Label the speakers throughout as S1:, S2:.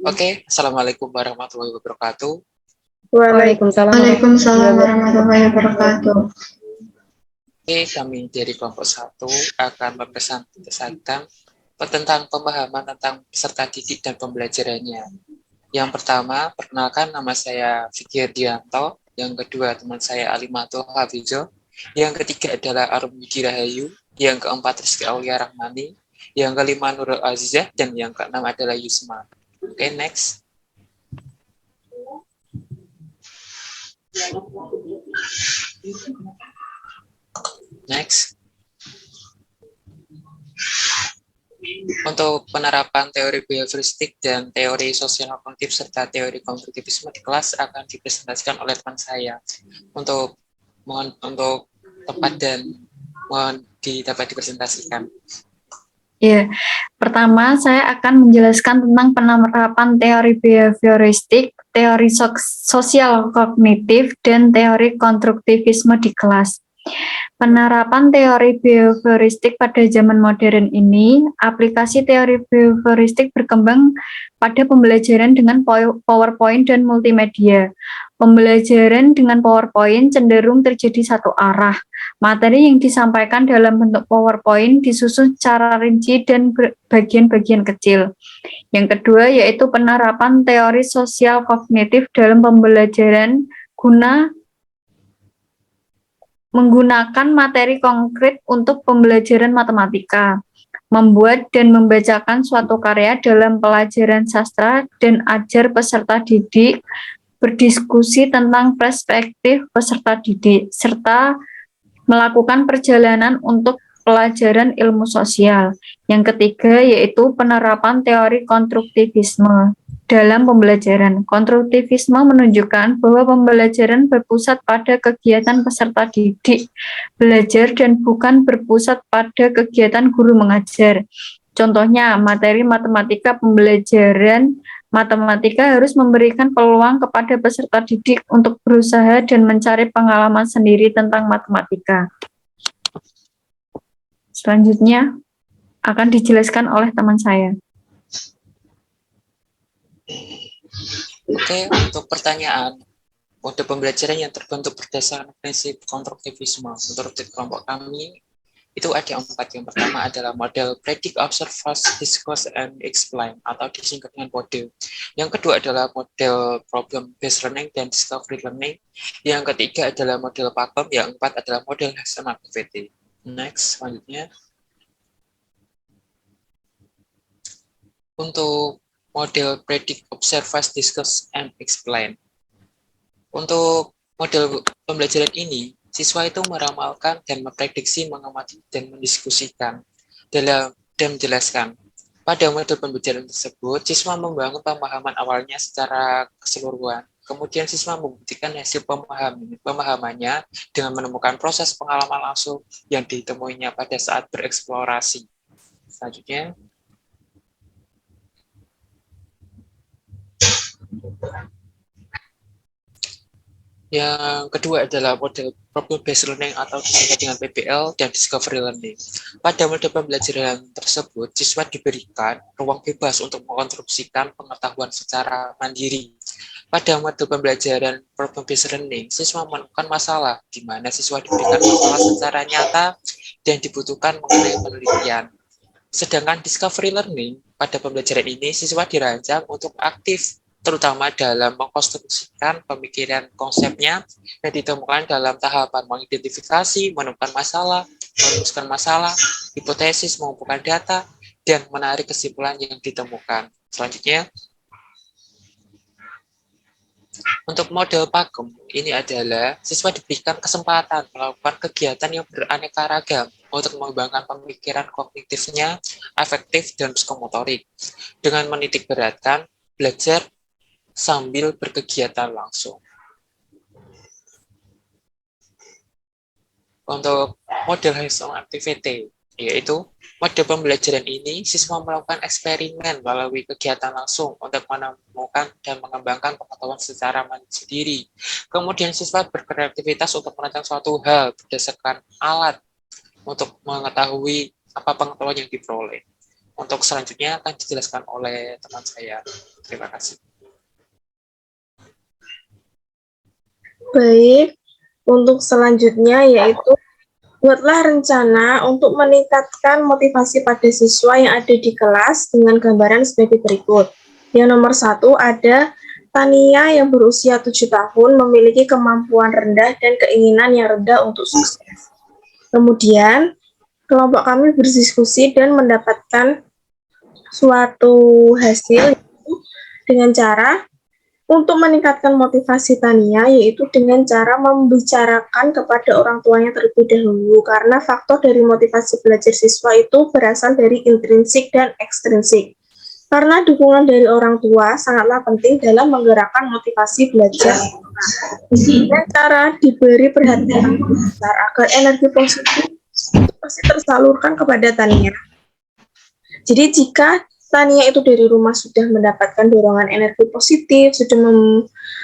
S1: Oke, Assalamualaikum warahmatullahi wabarakatuh.
S2: Waalaikumsalam
S3: Waalaikumsalam warahmatullahi wabarakatuh.
S1: Oke, kami dari kelompok 1 akan mempresentasikan tentang pemahaman tentang peserta didik dan pembelajarannya. Yang pertama, perkenalkan nama saya Fikri Dianto. Yang kedua, teman saya Alimatul Hafizo. Yang ketiga adalah Arum Yudi Rahayu. Yang keempat, Rizky Aulia Rahmani. Yang kelima, Nurul Azizah. Dan yang keenam adalah Yusma. Oke, next. Next. Untuk penerapan teori behavioristik dan teori sosial kognitif serta teori konstruktivisme di kelas akan dipresentasikan oleh teman saya. Untuk tepat dan mohon dapat dipresentasikan.
S2: Ya, pertama saya akan menjelaskan tentang penerapan teori behavioristik, teori sosial kognitif, dan teori konstruktivisme di kelas. Penerapan teori behavioristik pada zaman modern ini, aplikasi teori behavioristik berkembang pada pembelajaran dengan PowerPoint dan multimedia. Pembelajaran dengan PowerPoint cenderung terjadi satu arah. Materi yang disampaikan dalam bentuk PowerPoint disusun secara rinci dan bagian-bagian kecil. Yang kedua yaitu penerapan teori sosial kognitif dalam pembelajaran menggunakan materi konkret untuk pembelajaran matematika, membuat dan membacakan suatu karya dalam pelajaran sastra dan ajar peserta didik, berdiskusi tentang perspektif peserta didik, serta melakukan perjalanan untuk pelajaran ilmu sosial. Yang ketiga yaitu penerapan teori konstruktivisme dalam pembelajaran. Konstruktivisme menunjukkan bahwa pembelajaran berpusat pada kegiatan peserta didik belajar dan bukan berpusat pada kegiatan guru mengajar. Contohnya, materi matematika pembelajaran matematika harus memberikan peluang kepada peserta didik untuk berusaha dan mencari pengalaman sendiri tentang matematika. Selanjutnya akan dijelaskan oleh teman saya.
S1: Oke, untuk pertanyaan, mode pembelajaran yang terbentuk berdasarkan prinsip konstruktivisme menurut kelompok kami itu ada 4. Yang pertama adalah model predict, observe, discuss, and explain atau disingkat dengan PODE. Yang kedua adalah model problem based learning dan discovery learning. Yang ketiga adalah model PAKEM. Yang keempat adalah model hands-on activity. Next, selanjutnya. Untuk model predict, observe, discuss, and explain. Untuk model pembelajaran ini, siswa itu meramalkan dan memprediksi, mengamati, dan mendiskusikan dan menjelaskan. Pada model pembelajaran tersebut, siswa membangun pemahaman awalnya secara keseluruhan. Kemudian siswa membuktikan hasil pemahamannya dengan menemukan proses pengalaman langsung yang ditemuinya pada saat bereksplorasi. Selanjutnya. Yang kedua adalah model problem based learning atau disingkat dengan PBL dan discovery learning. Pada model pembelajaran tersebut, siswa diberikan ruang bebas untuk mengkonstruksikan pengetahuan secara mandiri. Pada model pembelajaran problem based learning, siswa menemukan masalah di mana siswa diberikan masalah secara nyata dan dibutuhkan mengenai penelitian. Sedangkan discovery learning pada pembelajaran ini siswa dirancang untuk aktif terutama dalam mengkonstruksikan pemikiran konsepnya yang ditemukan dalam tahapan mengidentifikasi, menemukan masalah, merumuskan masalah, hipotesis, mengumpulkan data, dan menarik kesimpulan yang ditemukan. Selanjutnya, untuk model PAKEM, ini adalah siswa diberikan kesempatan melakukan kegiatan yang beraneka ragam untuk mengembangkan pemikiran kognitifnya, afektif, dan psikomotorik dengan menitik beratkan belajar sambil berkegiatan langsung. Untuk model hands-on activity, yaitu model pembelajaran ini siswa melakukan eksperimen melalui kegiatan langsung untuk menemukan dan mengembangkan pengetahuan secara mandiri. Kemudian siswa berkreativitas untuk merancang suatu hal berdasarkan alat untuk mengetahui apa pengetahuan yang diperoleh. Untuk selanjutnya akan dijelaskan oleh teman saya. Terima kasih.
S3: Baik, untuk selanjutnya yaitu buatlah rencana untuk meningkatkan motivasi pada siswa yang ada di kelas dengan gambaran sebagai berikut. Yang nomor 1 ada Tania yang berusia 7 tahun memiliki kemampuan rendah dan keinginan yang rendah untuk sukses. Kemudian, kelompok kami berdiskusi dan mendapatkan suatu hasil dengan cara untuk meningkatkan motivasi Tania, yaitu dengan cara membicarakan kepada orang tuanya terlebih dahulu, karena faktor dari motivasi belajar siswa itu berasal dari intrinsik dan ekstrinsik. Karena dukungan dari orang tua sangatlah penting dalam menggerakkan motivasi belajar. Dengan cara diberi perhatian besar agar energi positif pasti tersalurkan kepada Tania. Jadi jika Tania itu dari rumah sudah mendapatkan dorongan energi positif, sudah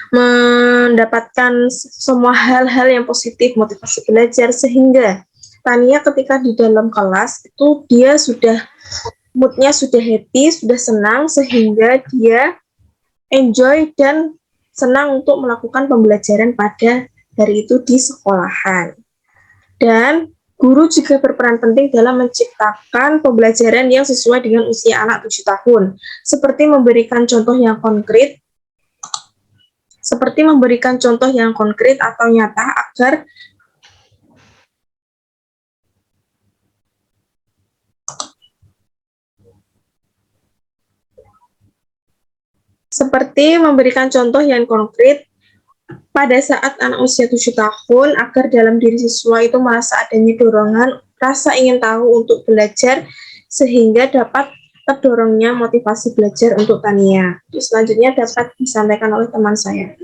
S3: mendapatkan semua hal-hal yang positif, motivasi belajar, sehingga Tania ketika di dalam kelas itu dia sudah moodnya sudah happy, sudah senang, sehingga dia enjoy dan senang untuk melakukan pembelajaran pada hari itu di sekolahan. Dan guru juga berperan penting dalam menciptakan pembelajaran yang sesuai dengan usia anak 7 tahun, seperti memberikan contoh yang konkret, atau nyata agar pada saat anak usia 7 tahun agar dalam diri siswa itu merasa adanya dorongan, rasa ingin tahu untuk belajar sehingga dapat terdorongnya motivasi belajar untuk Tania. Terus selanjutnya dapat disampaikan oleh teman saya.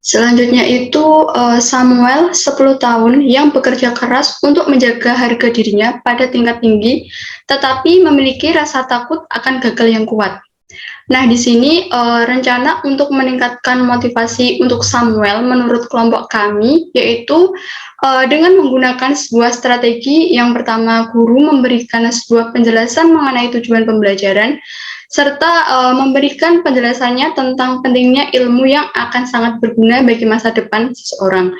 S4: Selanjutnya itu Samuel 10 tahun yang bekerja keras untuk menjaga harga dirinya pada tingkat tinggi, tetapi memiliki rasa takut akan gagal yang kuat. Nah, di sini rencana untuk meningkatkan motivasi untuk Samuel menurut kelompok kami, yaitu dengan menggunakan sebuah strategi. Yang pertama, guru memberikan sebuah penjelasan mengenai tujuan pembelajaran, serta memberikan penjelasannya tentang pentingnya ilmu yang akan sangat berguna bagi masa depan seseorang.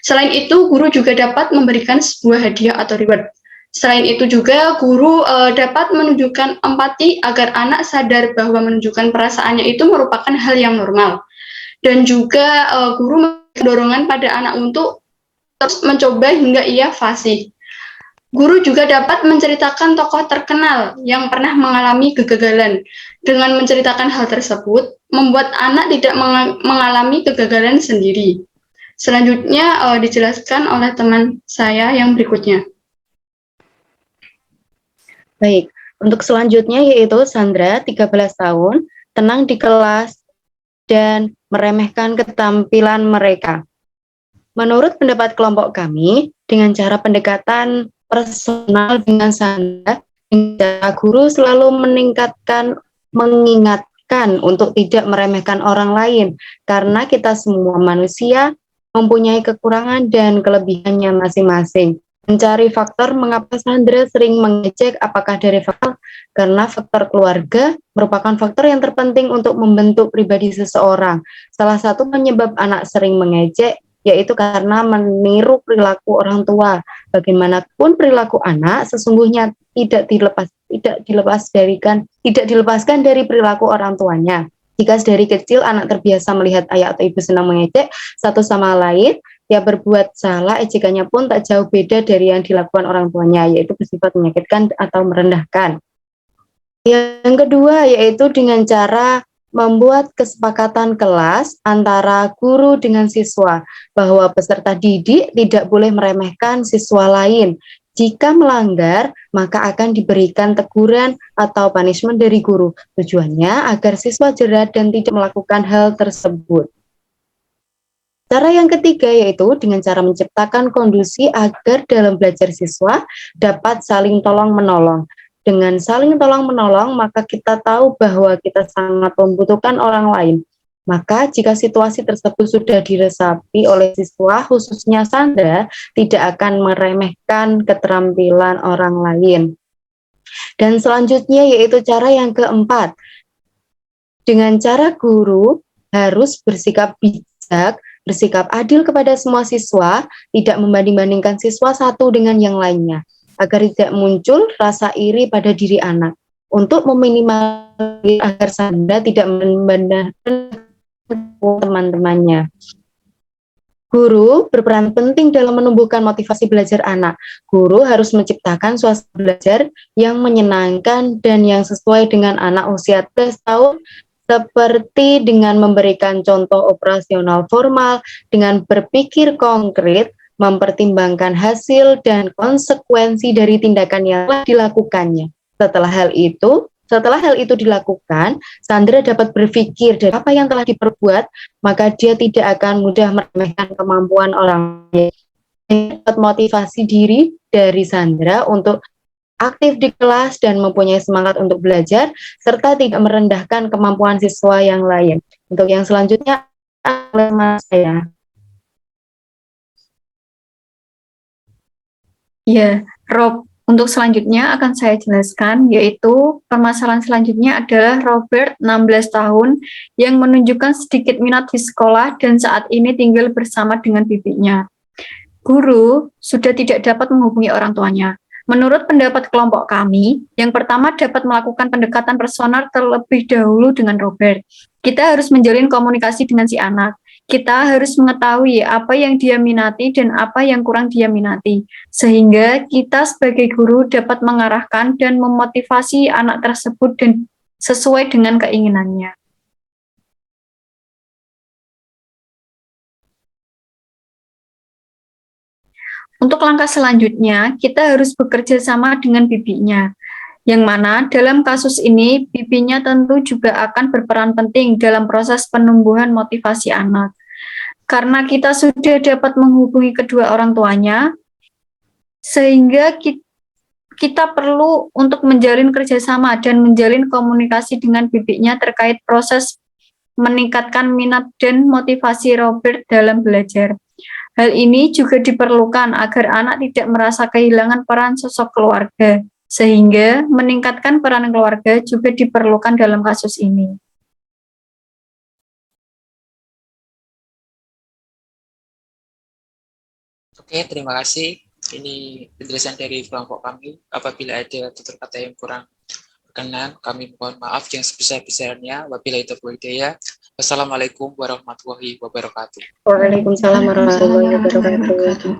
S4: Selain itu, guru juga dapat memberikan sebuah hadiah atau reward. Selain itu juga, guru dapat menunjukkan empati agar anak sadar bahwa menunjukkan perasaannya itu merupakan hal yang normal. Dan juga guru memberikan dorongan pada anak untuk terus mencoba hingga ia fasih. Guru juga dapat menceritakan tokoh terkenal yang pernah mengalami kegagalan. Dengan menceritakan hal tersebut, membuat anak tidak mengalami kegagalan sendiri. Selanjutnya dijelaskan oleh teman saya yang berikutnya.
S5: Baik, untuk selanjutnya yaitu Sandra, 13 tahun, tenang di kelas dan meremehkan ketampilan mereka. Menurut pendapat kelompok kami, dengan cara pendekatan personal dengan Sandra, guru selalu mengingatkan untuk tidak meremehkan orang lain, karena kita semua manusia mempunyai kekurangan dan kelebihannya masing-masing. Mencari faktor mengapa Sandra sering mengejek, apakah dari faktor karena faktor keluarga merupakan faktor yang terpenting untuk membentuk pribadi seseorang. Salah satu penyebab anak sering mengejek yaitu karena meniru perilaku orang tua. Bagaimanapun perilaku anak sesungguhnya tidak dilepaskan dari perilaku orang tuanya. Jika dari kecil anak terbiasa melihat ayah atau ibu senang mengejek satu sama lain, ya berbuat salah, ejekannya pun tak jauh beda dari yang dilakukan orang tuanya, yaitu bersifat menyakitkan atau merendahkan. Yang kedua yaitu dengan cara membuat kesepakatan kelas antara guru dengan siswa, bahwa peserta didik tidak boleh meremehkan siswa lain. Jika melanggar, maka akan diberikan teguran atau punishment dari guru. Tujuannya agar siswa jerah dan tidak melakukan hal tersebut. Cara yang ketiga yaitu dengan cara menciptakan kondisi agar dalam belajar siswa dapat saling tolong-menolong. Dengan saling tolong-menolong, maka kita tahu bahwa kita sangat membutuhkan orang lain. Maka jika situasi tersebut sudah diresapi oleh siswa, khususnya Sandra, tidak akan meremehkan keterampilan orang lain. Dan selanjutnya yaitu cara yang keempat. Dengan cara guru harus bersikap bijak, bersikap adil kepada semua siswa, tidak membanding-bandingkan siswa satu dengan yang lainnya, agar tidak muncul rasa iri pada diri anak. Untuk meminimalkan agar Sandra tidak membandingkan teman-temannya. Guru berperan penting dalam menumbuhkan motivasi belajar anak. Guru harus menciptakan suasana belajar yang menyenangkan dan yang sesuai dengan anak usia 13 tahun, seperti dengan memberikan contoh operasional formal, dengan berpikir konkret, mempertimbangkan hasil dan konsekuensi dari tindakan yang telah dilakukannya. Setelah hal itu dilakukan, Sandra dapat berpikir dari apa yang telah diperbuat, maka dia tidak akan mudah meremehkan kemampuan orang lain. Dapat motivasi diri dari Sandra untuk aktif di kelas dan mempunyai semangat untuk belajar, serta tidak merendahkan kemampuan siswa yang lain. Untuk yang selanjutnya, saya.
S2: Ya, Rob, untuk selanjutnya akan saya jelaskan, yaitu permasalahan selanjutnya adalah Robert, 16 tahun, yang menunjukkan sedikit minat di sekolah dan saat ini tinggal bersama dengan bibinya. Guru sudah tidak dapat menghubungi orang tuanya. Menurut pendapat kelompok kami, yang pertama dapat melakukan pendekatan personal terlebih dahulu dengan Robert. Kita harus menjalin komunikasi dengan si anak. Kita harus mengetahui apa yang dia minati dan apa yang kurang dia minati, sehingga kita sebagai guru dapat mengarahkan dan memotivasi anak tersebut dan sesuai dengan keinginannya. Untuk langkah selanjutnya, kita harus bekerja sama dengan bibinya, yang mana dalam kasus ini bibinya tentu juga akan berperan penting dalam proses penumbuhan motivasi anak. Karena kita sudah dapat menghubungi kedua orang tuanya, sehingga kita perlu untuk menjalin kerjasama dan menjalin komunikasi dengan bibinya terkait proses meningkatkan minat dan motivasi Robert dalam belajar. Hal ini juga diperlukan agar anak tidak merasa kehilangan peran sosok keluarga, sehingga meningkatkan peran keluarga juga diperlukan dalam kasus ini.
S1: Oke, terima kasih. Ini penjelasan dari kelompok kami. Apabila ada tutur kata yang kurang berkenan, kami mohon maaf yang sebesar-besarnya. Wabillahi taufiq hidayah. Wassalamualaikum warahmatullahi wabarakatuh.
S5: Waalaikumsalam warahmatullahi wabarakatuh.